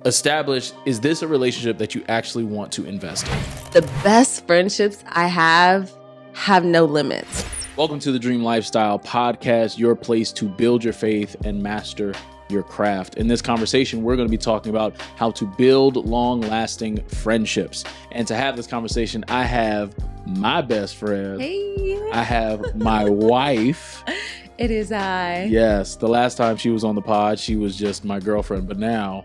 establish, is this a relationship that you actually want to invest in? The best friendships I have no limits. Welcome to the Dream Lifestyle Podcast, your place to build your faith and master your craft. In this conversation, we're going to be talking about how to build long-lasting friendships. And to have this conversation, I have my best friend. Hey. I have my wife. It is I. Yes. The last time she was on the pod, she was just my girlfriend. But now,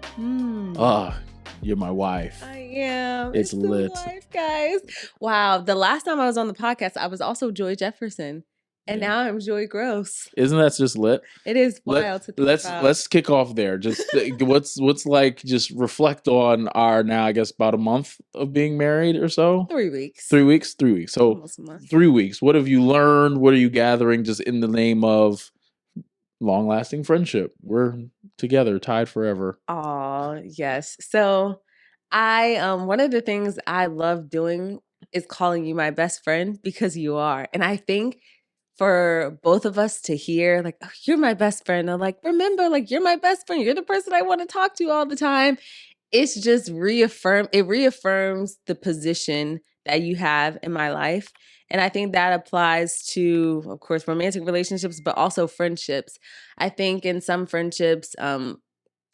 you're my wife. I am. It's lit. Life, guys. Wow. The last time I was on the podcast, I was also Joy Jefferson. And now I'm Joy Gross. Isn't that just lit? It is wild to think about. Let's kick off there. Just what's like, just reflect on our now, I guess, about a month of being married or so. 3 weeks. 3 weeks. 3 weeks. So almost a month. 3 weeks. What have you learned? What are you gathering just in the name of long-lasting friendship? We're together, tied forever. Oh, yes. So I one of the things I love doing is calling you my best friend, because you are. And I think for both of us to hear, like, oh, you're my best friend, or like, remember, like, you're my best friend, you're the person I want to talk to all the time. It's just reaffirms the position that you have in my life. And I think that applies to, of course, romantic relationships, but also friendships. I think in some friendships,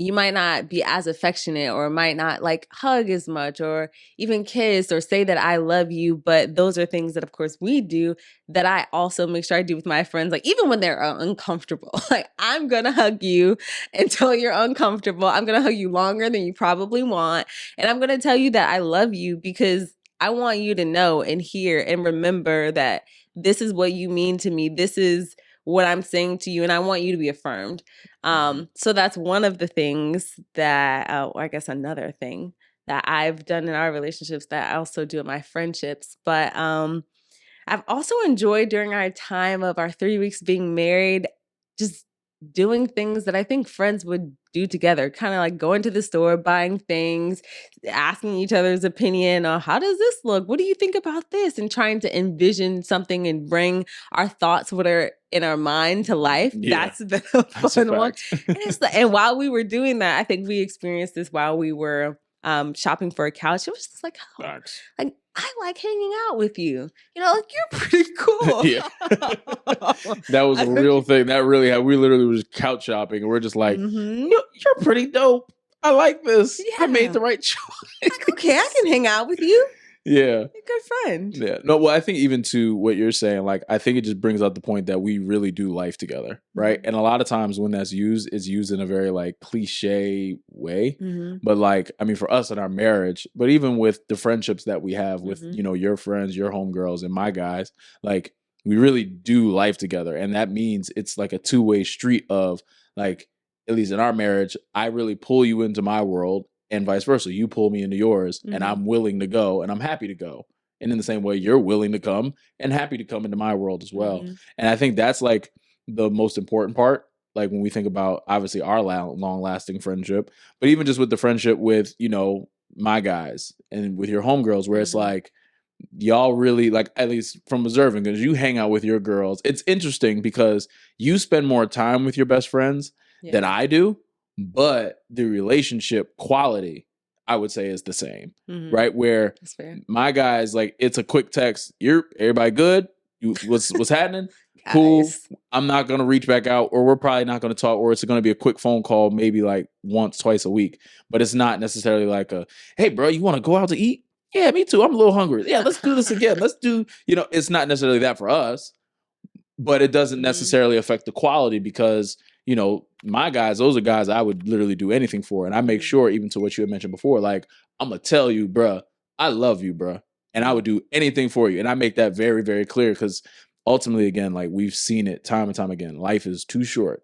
you might not be as affectionate, or might not like hug as much, or even kiss or say that I love you. But those are things that, of course, we do that I also make sure I do with my friends. Like, even when they're uncomfortable, like, I'm going to hug you until you're uncomfortable. I'm going to hug you longer than you probably want. And I'm going to tell you that I love you, because I want you to know and hear and remember that this is what you mean to me. This is what I'm saying to you, and I want you to be affirmed. So that's one of the things that, or I guess another thing that I've done in our relationships that I also do in my friendships. But I've also enjoyed, during our time of our 3 weeks being married, just doing things that I think friends would do together, kind of like going to the store, buying things, asking each other's opinion on how does this look? What do you think about this? And trying to envision something and bring our thoughts, what are in our mind, to life. Yeah, that's the fun one. And while we were doing that, I think we experienced this while we were shopping for a couch. It was just like, like, I like hanging out with you. You know, like, you're pretty cool. Yeah. That was a real thing. That really, we literally was couch shopping, and we're just like, you're pretty dope. I like this. Yeah. I made the right choice. Like, okay, I can hang out with you. Yeah. You're a good friend. Yeah. No, well, I think even to what you're saying, like, I think it just brings out the point that we really do life together, right? And a lot of times when that's used, it's used in a very, like, cliche way. But, like, I mean, for us in our marriage, but even with the friendships that we have with, you know, your friends, your homegirls, and my guys, like, we really do life together. And that means it's like a two-way street of, like, at least in our marriage, I really pull you into my world, and vice versa. You pull me into yours, and I'm willing to go, and I'm happy to go. And in the same way, you're willing to come and happy to come into my world as well. And I think that's, like, the most important part. Like, when we think about, obviously, our long-lasting friendship, but even just with the friendship with, you know, my guys and with your homegirls, where it's like, y'all really, like, at least from observing, because you hang out with your girls. It's interesting because you spend more time with your best friends than I do. But the relationship quality, I would say, is the same, right? Where my guys, like, it's a quick text. Everybody good? What's happening? Cool. I'm not going to reach back out, or we're probably not going to talk, or it's going to be a quick phone call, maybe like once, twice a week. But it's not necessarily like hey, bro, you want to go out to eat? Yeah, me too. I'm a little hungry. Yeah, let's do this again. Let's do, you know, it's not necessarily that for us, but it doesn't necessarily affect the quality, because, you know, my guys, those are guys I would literally do anything for. And I make sure, even to what you had mentioned before, like, I'm going to tell you, bruh, I love you, bruh. And I would do anything for you. And I make that very, very clear, because ultimately, again, like, we've seen it time and time again. Life is too short.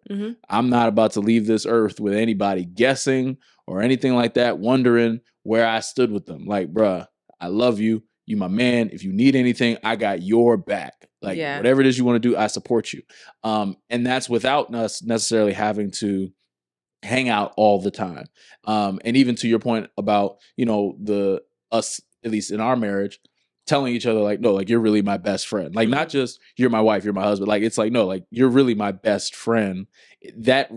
I'm not about to leave this earth with anybody guessing or anything like that, wondering where I stood with them. Like, bruh, I love you. You my man. If you need anything, I got your back. Like, whatever it is you want to do, I support you. And that's without us necessarily having to hang out all the time. And even to your point about, you know, us, at least in our marriage, telling each other, like, no, like, you're really my best friend. Like, not just you're my wife, you're my husband. Like, it's like, no, like, you're really my best friend. That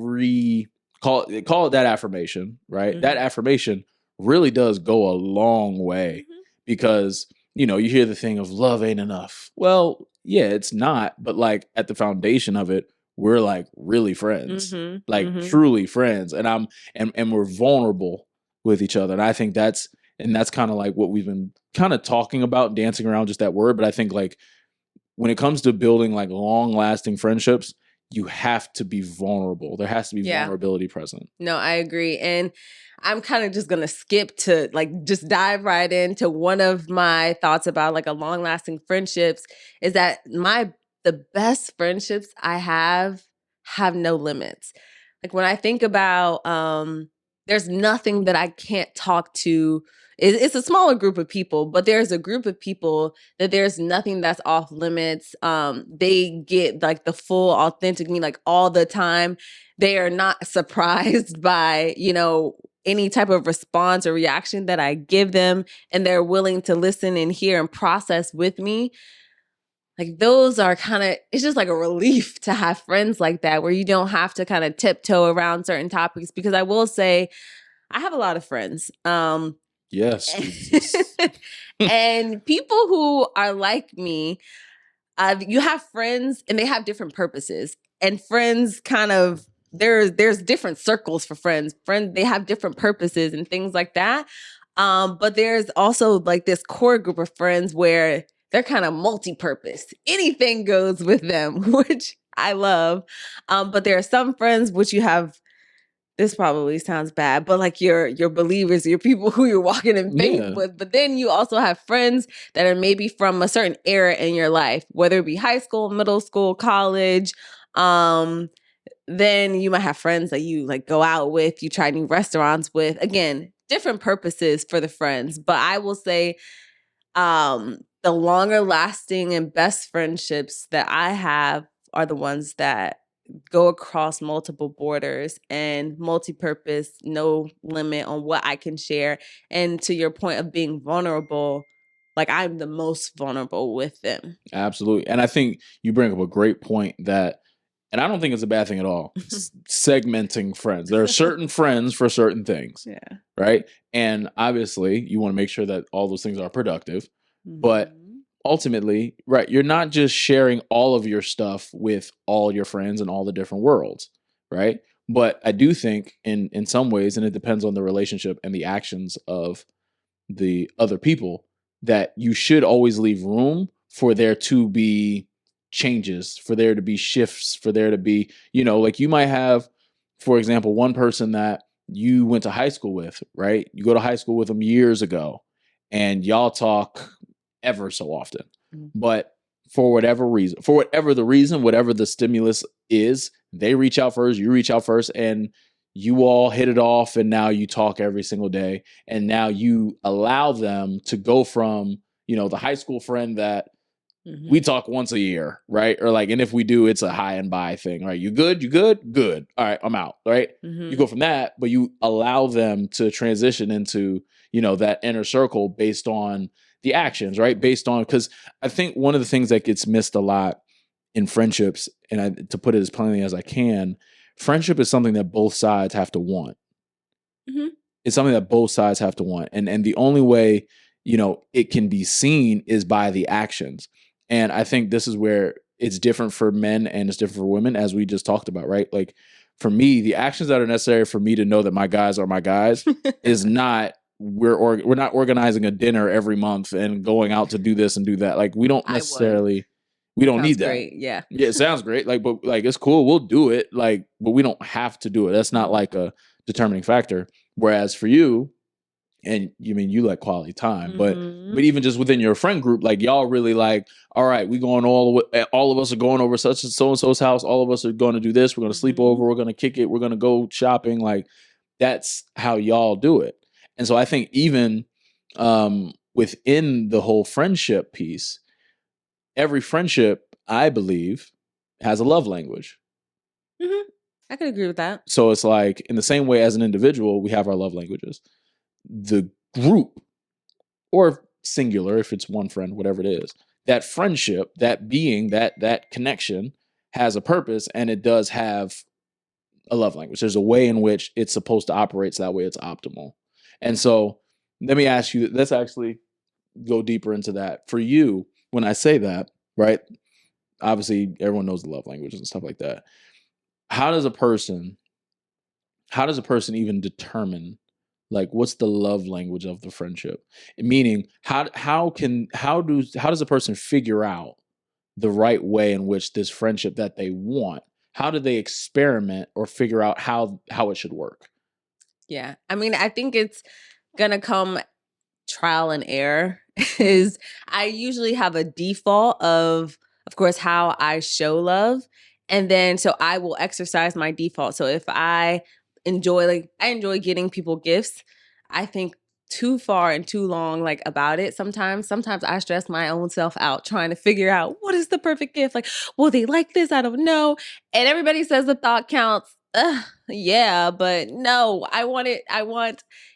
call it that affirmation, right? Mm-hmm. That affirmation really does go a long way because, you know, you hear the thing of love ain't enough. Well, yeah, it's not. But like at the foundation of it, we're like really friends, like truly friends. And and we're vulnerable with each other. And I think that's kind of like what we've been kind of talking about, dancing around just that word. But I think like when it comes to building like long lasting friendships, you have to be vulnerable. There has to be vulnerability present. No, I agree. And I'm kind of just going to skip to like just dive right into one of my thoughts about like a long lasting friendships is that the best friendships I have no limits. Like when I think about, there's nothing that I can't talk to. It's a smaller group of people, but there's a group of people that there's nothing that's off limits. They get like the full authentic me like all the time. They are not surprised by, you know, any type of response or reaction that I give them, and they're willing to listen and hear and process with me. Like those are kind of, it's just like a relief to have friends like that where you don't have to kind of tiptoe around certain topics, because I will say I have a lot of friends. Yes. And people who are like me, you have friends and they have different purposes, and friends kind of, there's different circles for friends. Friends, they have different purposes and things like that. But there's also like this core group of friends where they're kind of multi-purpose. Anything goes with them, which I love. But there are some friends which you have, this probably sounds bad, but like your believers, your people who you're walking in faith with. But then you also have friends that are maybe from a certain era in your life, whether it be high school, middle school, college. Then you might have friends that you like go out with, you try new restaurants with. Again, different purposes for the friends. But I will say, the longer lasting and best friendships that I have are the ones that go across multiple borders and multi-purpose, no limit on what I can share. And to your point of being vulnerable, like I'm the most vulnerable with them. Absolutely. And I think you bring up a great point that, and I don't think it's a bad thing at all, segmenting friends. There are certain friends for certain things. Yeah. Right. And obviously you want to make sure that all those things are productive. But ultimately, right, you're not just sharing all of your stuff with all your friends in all the different worlds, right? But I do think in some ways, and it depends on the relationship and the actions of the other people, that you should always leave room for there to be changes, for there to be shifts, for there to be, you know, like you might have, for example, one person that you went to high school with, right? You go to high school with them years ago and y'all talk ever so often. But for whatever the reason, whatever the stimulus is, they reach out first, you reach out first, and you all hit it off, and now you talk every single day. And now you allow them to go from, you know, the high school friend that we talk once a year, right? Or like, and if we do, it's a high and by thing, right? You good? You good? Good. All right, I'm out, right? You go from that, but you allow them to transition into, you know, that inner circle based on the actions, right? Based on, because I think one of the things that gets missed a lot in friendships, and to put it as plainly as I can, friendship is something that both sides have to want. It's something that both sides have to want. And the only way, you know, it can be seen is by the actions. And I think this is where it's different for men and it's different for women, as we just talked about, right? Like for me, the actions that are necessary for me to know that my guys are my guys is not, we're not organizing a dinner every month and going out to do this and do that. Like we don't necessarily, we don't need that. Great. Yeah. Yeah, it sounds great. Like, but like it's cool. We'll do it. Like, but we don't have to do it. That's not like a determining factor. Whereas for you, and you mean you like quality time, but even just within your friend group, like y'all really like, all right, we going all of us are going over such and so's house. All of us are going to do this. We're going to sleep over. We're going to kick it. We're going to go shopping. Like that's how y'all do it. And so I think even within the whole friendship piece, every friendship, I believe, has a love language. I could agree with that. So it's like in the same way as an individual, we have our love languages. The group, or singular, if it's one friend, whatever it is, that friendship, that being, that connection has a purpose, and it does have a love language. There's a way in which it's supposed to operate so that way it's optimal. And so let me ask you, let's actually go deeper into that. For you, when I say that, right? Obviously, everyone knows the love languages and stuff like that. How does a person even determine like what's the love language of the friendship? Meaning, how does a person figure out the right way in which this friendship that they want? How do they experiment or figure out how it should work? Yeah. I mean, I think it's gonna come trial and error. Is I usually have a default of course, how I show love. And then so I will exercise my default. So if I enjoy getting people gifts, I think too far and too long like about it sometimes I stress my own self out trying to figure out what is the perfect gift, like, will they like this, I don't know. And everybody says the thought counts. Yeah, but no, I want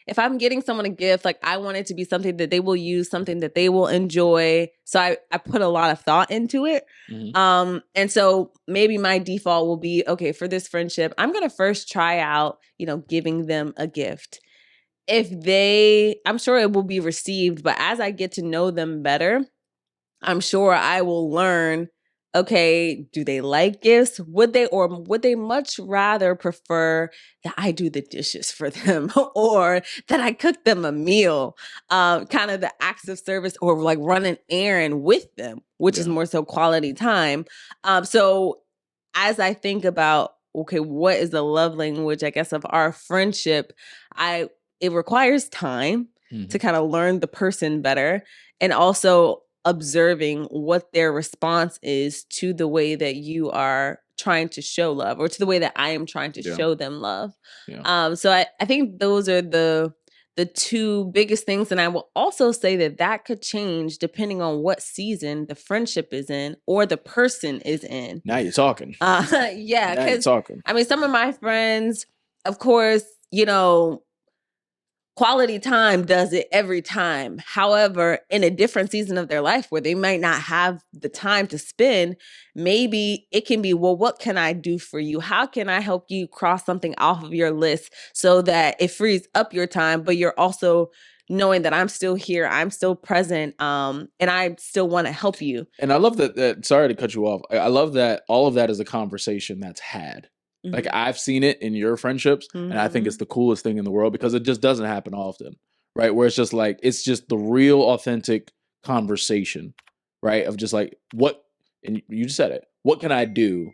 if I'm getting someone a gift, like I want it to be something that they will use, something that they will enjoy. So I put a lot of thought into it. And so maybe my default will be, okay, for this friendship, I'm going to first try out, giving them a gift. I'm sure it will be received, but as I get to know them better, I'm sure I will learn, okay, do they like gifts? Would they much rather prefer that I do the dishes for them or that I cook them a meal? Kind of the acts of service or like run an errand with them, which is more so quality time. So as I think about, okay, what is the love language, I guess, of our friendship, it requires time to kind of learn the person better, and also observing what their response is to the way that you are trying to show love, or to the way that I am trying to show them love. So I think those are the two biggest things. And I will also say that could change depending on what season the friendship is in or the person is in. Now you're talking. Yeah. Now you're talking. I mean, some of my friends, of course, quality time does it every time. However, in a different season of their life where they might not have the time to spend, maybe it can be, well, what can I do for you? How can I help you cross something off of your list so that it frees up your time, but you're also knowing that I'm still here, I'm still present, and I still want to help you. And I love that, sorry to cut you off. I love that all of that is a conversation that's had. Like I've seen it in your friendships, and I think it's the coolest thing in the world because it just doesn't happen often, right? Where it's just like, it's just the real authentic conversation, right? Of just like, and you just said it, what can I do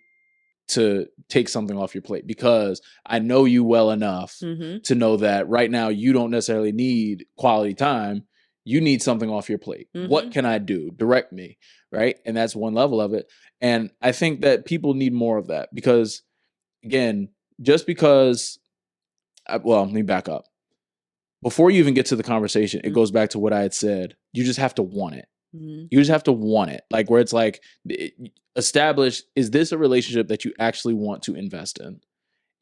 to take something off your plate? Because I know you well enough to know that right now you don't necessarily need quality time. You need something off your plate. What can I do? Direct me, right? And that's one level of it. And I think that people need more of that because, again, just because, let me back up. Before you even get to the conversation, it goes back to what I had said. You just have to want it. You just have to want it. Like where it's like, establish, is this a relationship that you actually want to invest in?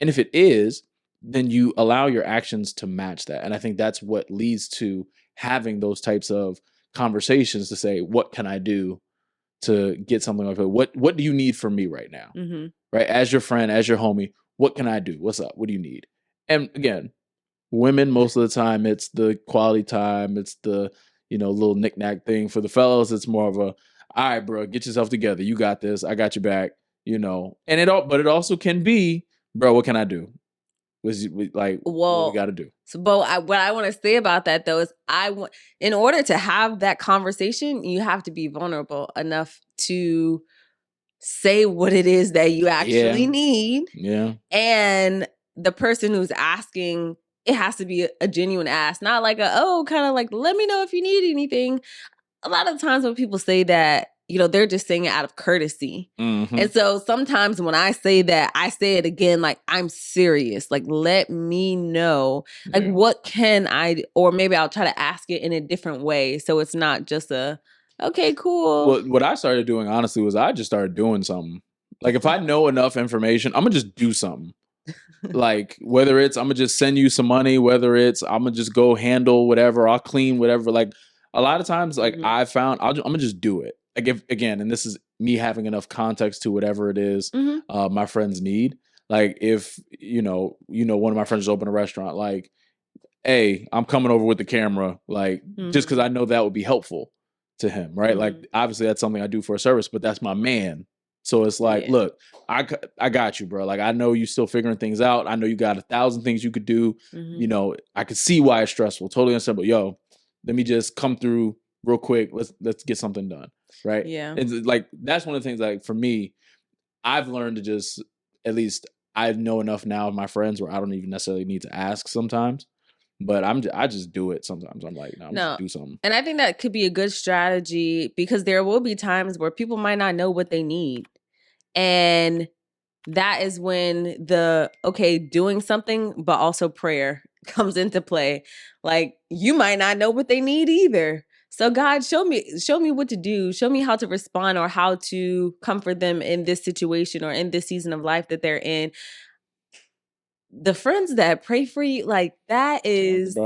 And if it is, then you allow your actions to match that. And I think that's what leads to having those types of conversations to say, what can I do to get something like that? What do you need from me right now? Right? As your friend, as your homie, what can I do? What's up? What do you need? And again, women, most of the time, it's the quality time. It's the, little knick-knack thing. For the fellows, it's more of a, all right, bro, get yourself together. You got this. I got your back, and but it also can be, bro, what can I do? What we got to do? So, Bo, what I want to say about that, though, is in order to have that conversation, you have to be vulnerable enough to say what it is that you actually need. Yeah. And the person who's asking, it has to be a genuine ask, not like kind of like, let me know if you need anything. A lot of times when people say that, they're just saying it out of courtesy. And so sometimes when I say that, I say it again, like, I'm serious. Like, let me know, like, what can I, or maybe I'll try to ask it in a different way. So it's not just okay, cool. Well, what I started doing, honestly, was I just started doing something. Like, if I know enough information, I'm going to just do something. Like, whether it's I'm going to just send you some money, whether it's I'm going to just go handle whatever, I'll clean whatever. Like, a lot of times, like, I've found, I'm going to just do it. Like, again, and this is me having enough context to whatever it is my friends need. Like if, one of my friends opened a restaurant, like, hey, I'm coming over with the camera, like, just because I know that would be helpful to him, right? Like, obviously that's something I do for a service, but that's my man. So it's like, look, I got you, bro. Like, I know you still figuring things out. I know you got 1,000 things you could do. I could see why it's stressful. Totally understand. But yo, let me just come through real quick. Let's get something done, right? Yeah. And like that's one of the things. Like for me, I've learned to just, at least I know enough now of my friends where I don't even necessarily need to ask sometimes. But I just do it sometimes. I'm like, no, I'm just do something. And I think that could be a good strategy because there will be times where people might not know what they need. And that is when doing something, but also prayer comes into play. Like you might not know what they need either. So God, show me what to do. Show me how to respond or how to comfort them in this situation or in this season of life that they're in. The friends that pray for you, like that is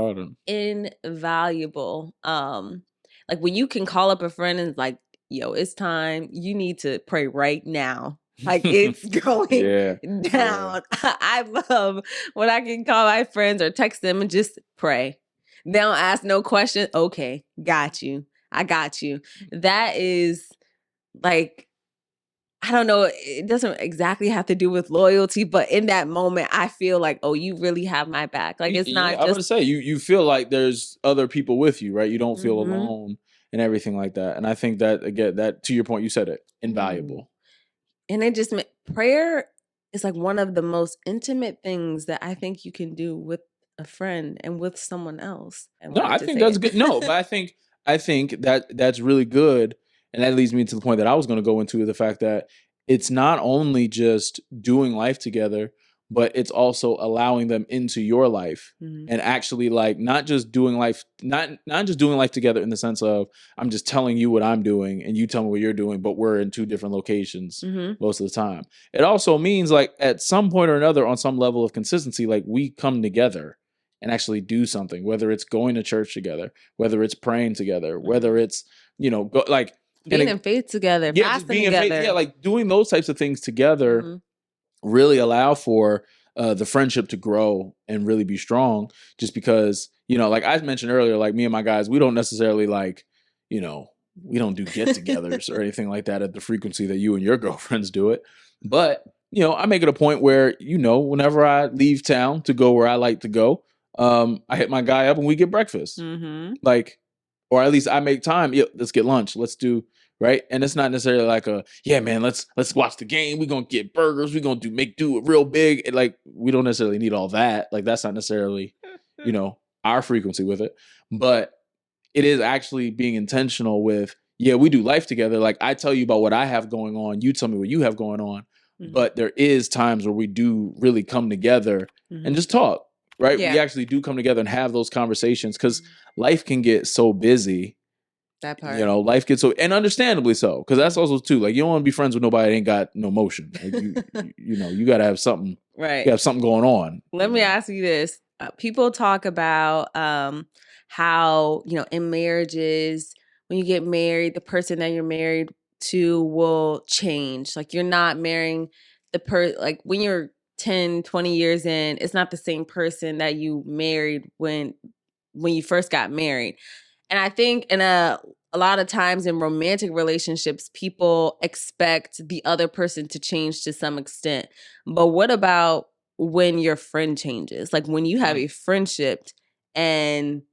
invaluable. Like when you can call up a friend and like, yo, it's time. You need to pray right now. Like it's going down. Yeah. I love when I can call my friends or text them and just pray. They don't ask no question. Okay, got you. I got you. That is like, I don't know, it doesn't exactly have to do with loyalty, but in that moment, I feel like, oh, you really have my back. Like it's not just... I'm gonna say you feel like there's other people with you, right? You don't feel alone and everything like that. And I think that, again, that to your point, you said it, invaluable. And it just prayer is like one of the most intimate things that I think you can do with a friend and with someone else. No, I think that's good. No, but I think that's really good. And that leads me to the point that I was going to go into, the fact that it's not only just doing life together, but it's also allowing them into your life and actually like not just doing life together in the sense of I'm just telling you what I'm doing and you tell me what you're doing, but we're in two different locations most of the time. It also means like at some point or another, on some level of consistency, like we come together and actually do something, whether it's going to church together, whether it's praying together, whether it's, being in faith together, fasting together. Like doing those types of things together really allow for the friendship to grow and really be strong. Just because, like I mentioned earlier, like me and my guys, we don't necessarily like, we don't do get-togethers or anything like that at the frequency that you and your girlfriends do it. But, I make it a point where, whenever I leave town to go where I like to go, I hit my guy up and we get breakfast. Like, or at least I make time. Yeah, let's get lunch. Let's do, right. And it's not necessarily like let's watch the game. We're going to get burgers. We're going to make do it real big. And like, we don't necessarily need all that. Like, that's not necessarily, our frequency with it. But it is actually being intentional with, we do life together. Like I tell you about what I have going on. You tell me what you have going on. But there is times where we do really come together and just talk. Right. Yeah. We actually do come together and have those conversations because life can get so busy. That part. Life gets so, and understandably so, because that's also too, like, you don't want to be friends with nobody that ain't got no motion. Like you got to have something. Right. You have something going on. Let me ask you this. People talk about how, in marriages, when you get married, the person that you're married to will change. Like you're not marrying like when you're 10, 20 years in, it's not the same person that you married when you first got married. And I think a lot of times in romantic relationships, people expect the other person to change to some extent. But what about when your friend changes? Like when you have a friendship and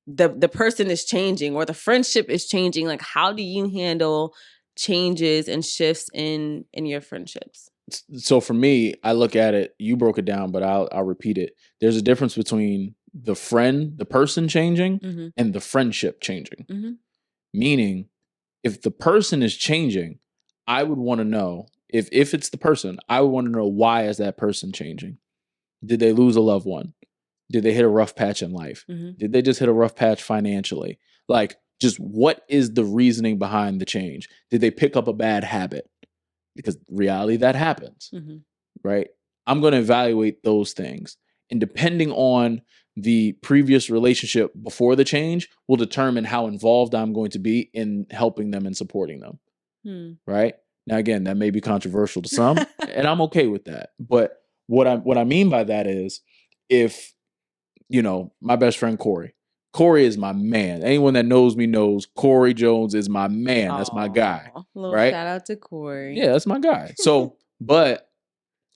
the person is changing or the friendship is changing, like how do you handle changes and shifts in your friendships? So for me, I look at it, you broke it down, but I'll repeat it. There's a difference between the person changing and the friendship changing. Meaning, if the person is changing, I would want to know, if it's the person, I would want to know, why is that person changing? Did they lose a loved one? Did they hit a rough patch in life? Did they just hit a rough patch financially? Like, just what is the reasoning behind the change? Did they pick up a bad habit? Because reality, that happens, right? I'm going to evaluate those things. And depending on the previous relationship before the change will determine how involved I'm going to be in helping them and supporting them, right? Now, again, that may be controversial to some, And I'm okay with that. But what I mean by that is, if, you know, my best friend Corey is my man. Anyone that knows me knows Corey Jones is my man. That's my guy. Little Right? shout out to Corey. Yeah, that's my guy. So, but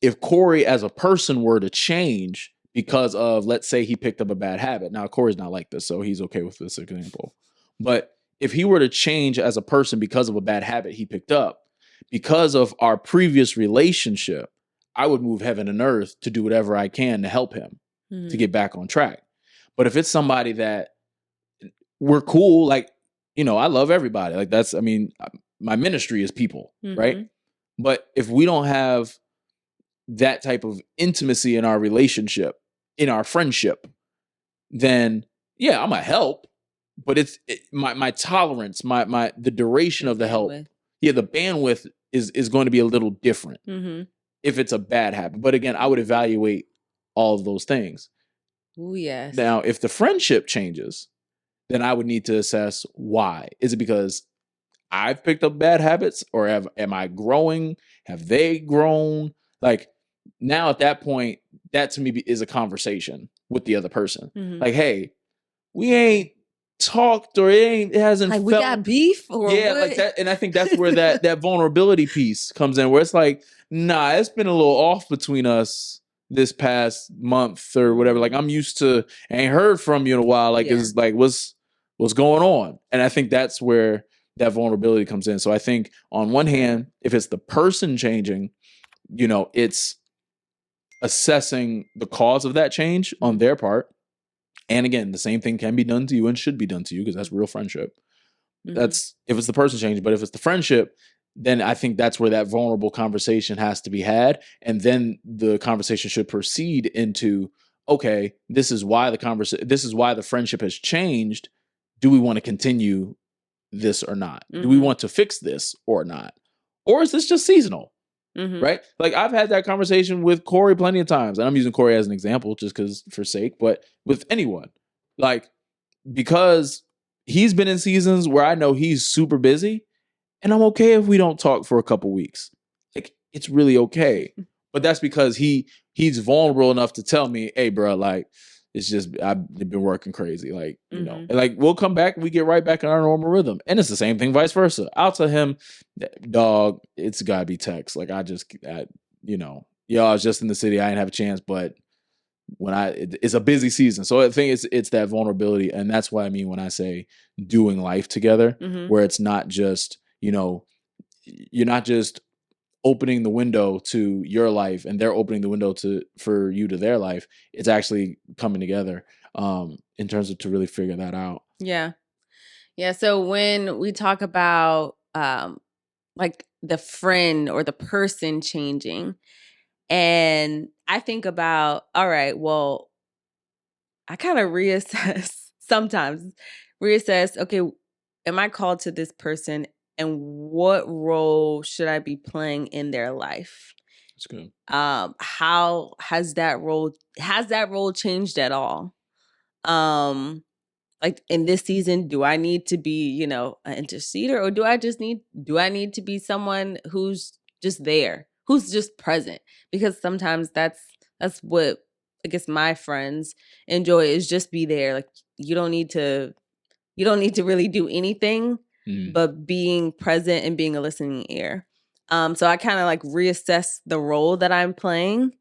if Corey as a person were to change because of, let's say he picked up a bad habit. Now, Corey's not like this, so he's okay with this example. But if he were to change as a person because of a bad habit he picked up, because of our previous relationship, I would move heaven and earth to do whatever I can to help him to get back on track. But if it's somebody that we're cool, like, you know, I love everybody. Like, that's, I mean, my ministry is people, right? But if we don't have that type of intimacy in our relationship, in our friendship, then yeah, I'm a help, but it's my tolerance, the duration of the help. Yeah, the bandwidth is going to be a little different if it's a bad habit. But again, I would evaluate all of those things. Oh, yes. Now, if the friendship changes, then I would need to assess why. Is it because I've picked up bad habits, or am I growing? Have they grown? Like, now at that point, that to me is a conversation with the other person. Like, hey, we ain't talked, or it hasn't like felt, we got beef, or yeah, what? like that. And I think that's where that vulnerability piece comes in, where it's like, nah, it's been a little off between us this past month or whatever. Like, I'm used to, ain't heard from you in a while. Like, it's like, what's going on? And I think that's where that vulnerability comes in. So I think on one hand, if it's the person changing, you know, it's assessing the cause of that change on their part. And again, the same thing can be done to you and should be done to you, because that's real friendship. That's if it's the person changing. But if it's the friendship, then I think that's where that vulnerable conversation has to be had. And then the conversation should proceed into, okay, this is why the friendship has changed. Do we want to continue this or not? Do we want to fix this or not? Or is this just seasonal? Right? Like, I've had that conversation with Corey plenty of times, and I'm using Corey as an example just because for sake, but with anyone, like, because he's been in seasons where I know he's super busy, and I'm okay if we don't talk for a couple weeks. Like, it's really okay. But that's because he's vulnerable enough to tell me, hey, bro, like, it's just, I've been working crazy. Like, you know, and like, we'll come back, we get right back in our normal rhythm. And it's the same thing, vice versa. I'll tell him, dog, it's gotta be text. Like, you know, I was just in the city, I didn't have a chance, but it's a busy season. So I think it's that vulnerability. And that's what I mean when I say doing life together, where it's not just, you know, you're not just opening the window to your life and they're opening the window for you to their life. It's actually coming together in terms of to really figure that out. Yeah. So when we talk about like the friend or the person changing, and I think about, all right, well, I kind of sometimes reassess, okay, am I called to this person, and what role should I be playing in their life? That's good. How has that role changed at all? Like, in this season, do I need to be, you know, an interceder, or do I need to be someone who's just there, who's just present? Because sometimes that's what I guess my friends enjoy, is just be there. Like, you don't need to really do anything but being present and being a listening ear. So I kind of like reassess the role that I'm playing.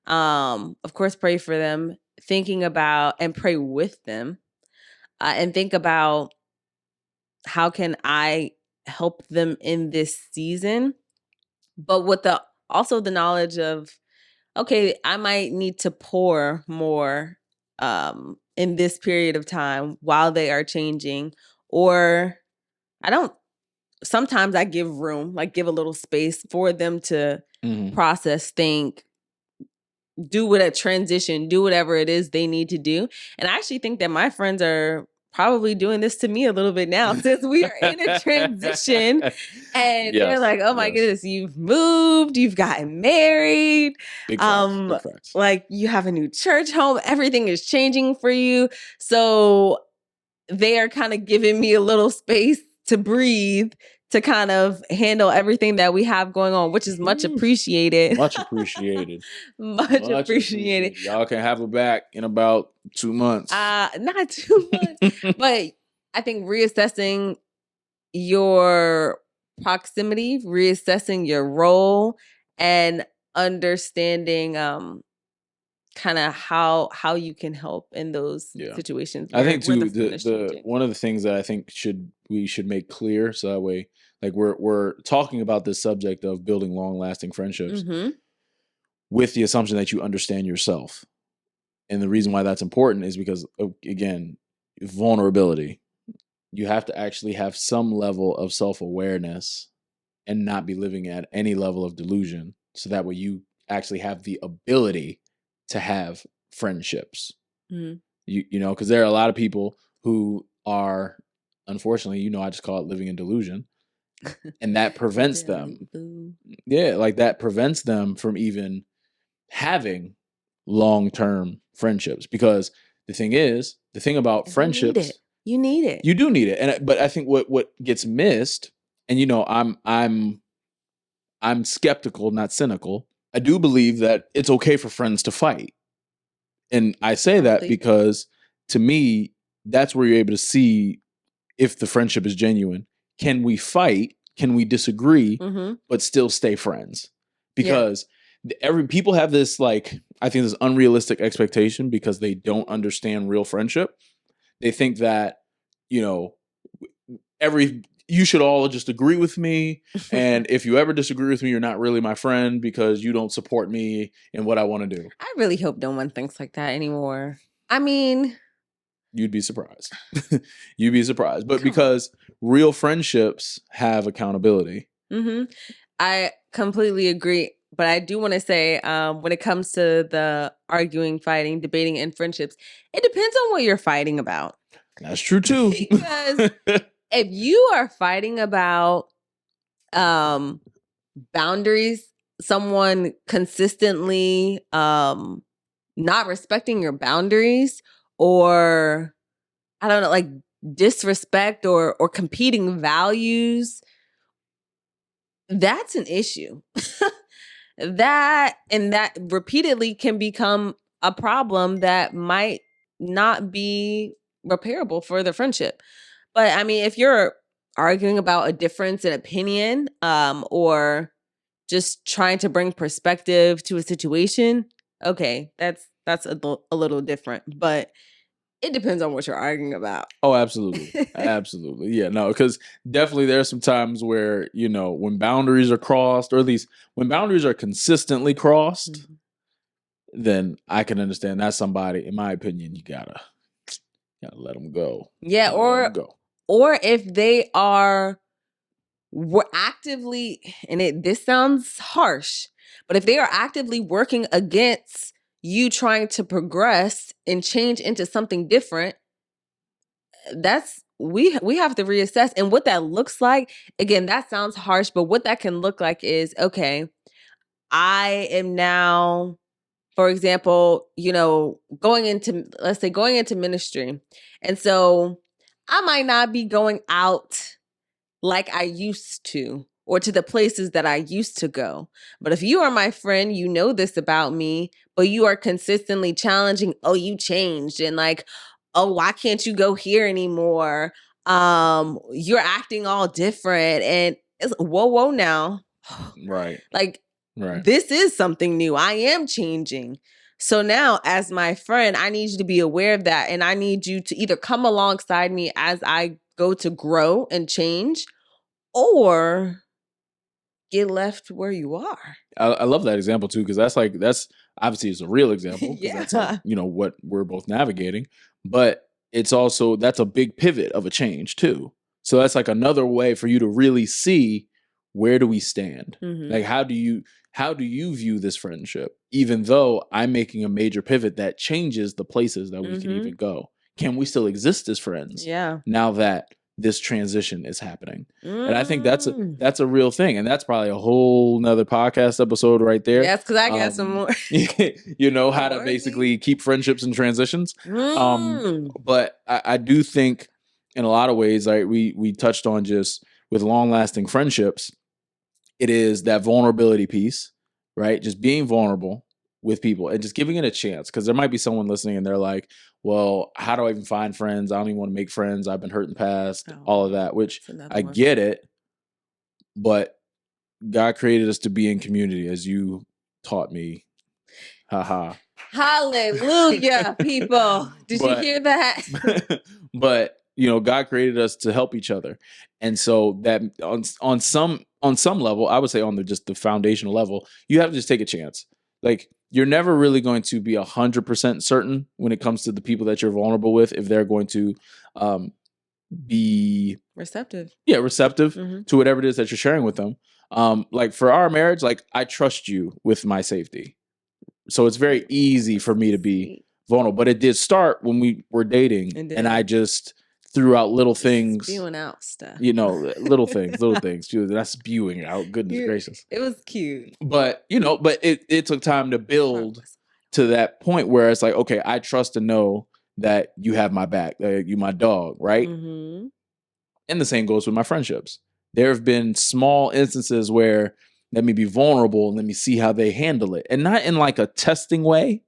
Of course, pray for them, thinking about and pray with them, and think about how can I help them in this season, but with also the knowledge of, okay, I might need to pour more in this period of time while they are changing, or sometimes I give room, like give a little space for them to process, think, do whatever it is they need to do. And I actually think that my friends are probably doing this to me a little bit now, since we are in a transition, and they're like, oh my goodness, you've moved, you've gotten married, big facts. Like, you have a new church home, everything is changing for you. So they are kind of giving me a little space to breathe, to kind of handle everything that we have going on, which is much appreciated. Much appreciated. Much appreciated. Y'all can have her back in about 2 months. Not 2 months, but I think reassessing your proximity, reassessing your role, and understanding kind of how you can help in those situations. I think too the one of the things that I think we should make clear, so that way, like we're talking about this subject of building long-lasting friendships with the assumption that you understand yourself. And the reason why that's important is because, again, vulnerability. You have to actually have some level of self-awareness and not be living at any level of delusion. So that way you actually have the ability to have friendships. You know, because there are a lot of people who are, unfortunately, you know, I just call it living in delusion. And that prevents them. Yeah, like that prevents them from even having long-term friendships. Because the thing about friendships, you need it. You do need it. But I think what gets missed, and you know, I'm skeptical, not cynical. I do believe that it's okay for friends to fight. And I say that because to me, that's where you're able to see if the friendship is genuine. Can we fight? Can we disagree, but still stay friends? Because people have this, like, I think this unrealistic expectation because they don't understand real friendship. They think that, you know, you should all just agree with me. And if you ever disagree with me, you're not really my friend because you don't support me in what I want to do. I really hope no one thinks like that anymore. I mean, you'd be surprised. You'd be surprised. But because real friendships have accountability. I completely agree. But I do want to say, when it comes to the arguing, fighting, debating, and friendships, it depends on what you're fighting about. That's true too. Because if you are fighting about boundaries, someone consistently not respecting your boundaries, or I don't know, like disrespect or competing values, that's an issue. that repeatedly can become a problem that might not be repairable for the friendship. But I mean, if you're arguing about a difference in opinion, or just trying to bring perspective to a situation, okay, that's a little different. But it depends on what you're arguing about. Oh, absolutely. Absolutely. Yeah, no, because definitely there are some times where, you know, when boundaries are crossed, or at least when boundaries are consistently crossed, then I can understand that's somebody, in my opinion, you gotta let them go. Yeah, or if they are actively, and this sounds harsh, but if they are actively working against you trying to progress and change into something different, that's we have to reassess. And what that looks like, again, that sounds harsh, but what that can look like is, okay, I am now, for example, you know, going into ministry. And so I might not be going out like I used to, or to the places that I used to go. But if you are my friend, you know this about me, but you are consistently challenging, oh, you changed, and like, oh, why can't you go here anymore? You're acting all different, and it's whoa now. Right. Like, this is something new. I am changing. So now, as my friend, I need you to be aware of that, and I need you to either come alongside me as I go to grow and change, or get left where you are. I love that example too, because that's obviously it's a real example. That's like, you know, what we're both navigating, but it's also, that's a big pivot of a change too. So that's like another way for you to really see, where do we stand? Like, how do you view this friendship? Even though I'm making a major pivot that changes the places that we can even go. Can we still exist as friends? Yeah. Now that this transition is happening. And I think that's a real thing. And that's probably a whole nother podcast episode right there. Yes, because I got some more. You know, how to basically keep friendships and transitions. But I do think in a lot of ways, like we touched on just with long-lasting friendships, it is that vulnerability piece, right? Just being vulnerable with people and just giving it a chance. Because there might be someone listening and they're like, well, how do I even find friends? I don't even want to make friends. I've been hurt in the past, all of that, which I get it. But God created us to be in community, as you taught me. Haha. Hallelujah, people. Did you hear that? But God created us to help each other. And so that on some level, I would say on the foundational level, you have to just take a chance. Like, you're never really going to be 100% certain when it comes to the people that you're vulnerable with, if they're going to be receptive. Yeah, receptive to whatever it is that you're sharing with them. Like for our marriage, like I trust you with my safety. So it's very easy for me to be vulnerable. But it did start when we were dating, and I just threw out little things. Spewing out stuff. Little things. That's spewing out. Goodness gracious. It was cute. But, it took time to build to that point where it's like, okay, I trust to know that you have my back. You my dog, right? Mm-hmm. And the same goes with my friendships. There have been small instances where let me be vulnerable and let me see how they handle it. And not in like a testing way,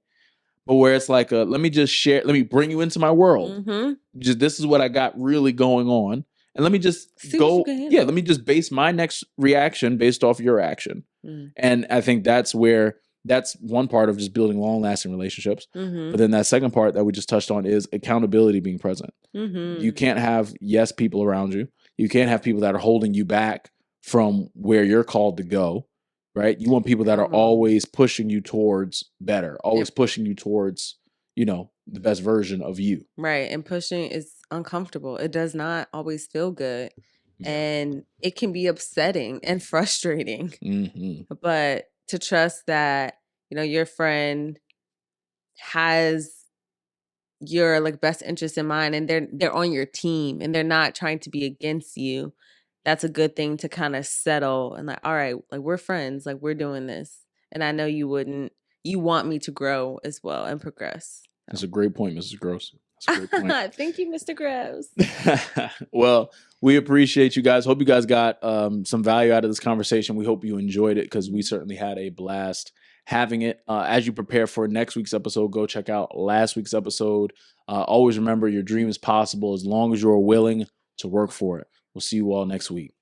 but where it's like let me just share, let me bring you into my world. Mm-hmm. Just this is what I got really going on. And let me just let me just base my next reaction based off your action. Mm. And I think that's one part of just building long-lasting relationships. Mm-hmm. But then that second part that we just touched on is accountability being present. Mm-hmm. You can't have yes people around you. You can't have people that are holding you back from where you're called to go, right? You want people that are always pushing you towards better, always pushing you towards, the best version of you. Right. And pushing is uncomfortable. It does not always feel good. Yeah. And it can be upsetting and frustrating. Mm-hmm. But to trust that, your friend has your like best interest in mind, and they're on your team and they're not trying to be against you. That's a good thing to kind of settle and like, all right, like we're friends, like we're doing this. And I know you want me to grow as well and progress. That's a great point, Mrs. Gross. That's a great point. Thank you, Mr. Gross. Well, we appreciate you guys. Hope you guys got some value out of this conversation. We hope you enjoyed it, because we certainly had a blast having it. As you prepare for next week's episode, go check out last week's episode. Always remember, your dream is possible as long as you're willing to work for it. We'll see you all next week.